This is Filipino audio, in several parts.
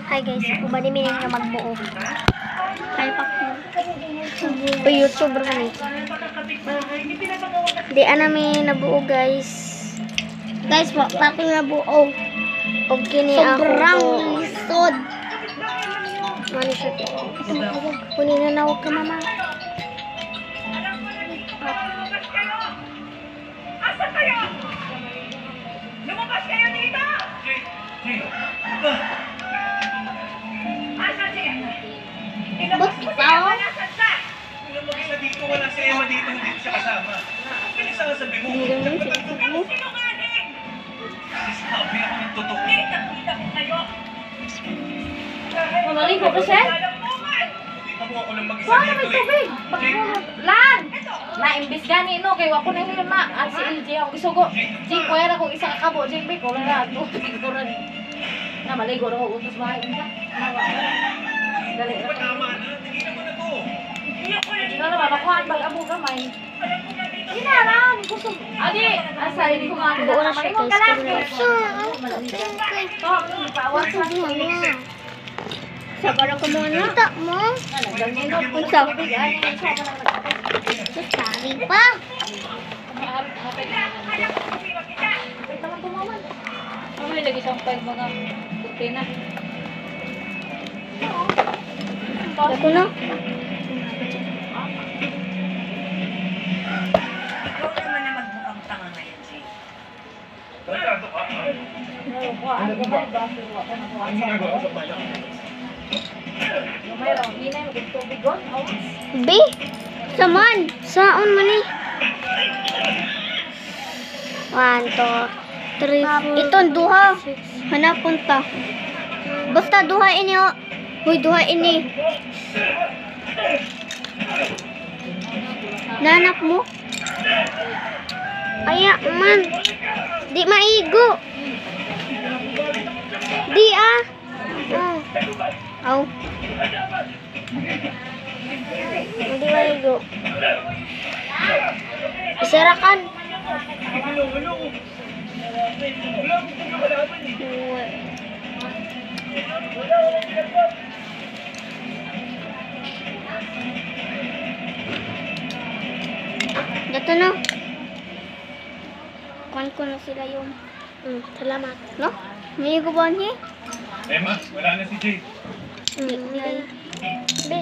Hi guys, ubani mining nga magbuo. Hi pak. YouTuber man eh. Di anami nabuo guys. Guys, pak nabuo. Og kini ako. Sobrang lisod. Mani siya. Kunin na nawag ka mama. Asa kayo? Lumabas kayo dito! Asa siya? Ilabas mo siya! Nasaan siya? Kung mag-isa dito, wala si Emma dito, hindi siya kasama. Bilis ang sabi mo. Ano sinungaling? Sabi ako ng totoo. Kita ko kayo! Mamaligo ka siya? Dito mo ako lang mag-isa Wala dito may tubig. Lan! Na-imbis gani no kay wako na yun na. At si LJ ang isugo. Jing kuya ko isa ka kabo jing ko na tubig ko rin. Na maligo na ko utos bahay niya. Dali Di ba tama na? Tingnan mo na to. na naman nakuhaan pag abo gamay. Ina na, ni gusto. Adi, asa ini ko nga Buo na siya guys. Sabar ako muna. Kita mo. Unsa? Sari pa. Ano lagi sampai mga kurtina. Ako na. Ikaw naman na magmukhang tanga ngayon, Jay. Ano ba? Ang ginagawa sa bayan? Mayroon, hindi na yung tubig doon. B. Saman. Saon man eh. 1, 2, 3, 4. Ito duha. Hanapon ta. Basta duha ini o. Hoy duha ini. Nanak mo. Aya man. Di maigo. Di ah. Aw. Hindi maigo. Isarakan. Dito na. Kuhan ko na sila yung... salamat. No? May ba niya? Emma, wala na si Jay. Be.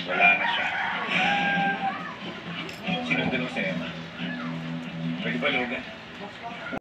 Wala na siya. Sinundan mo si Emma. Pwede ba lugan?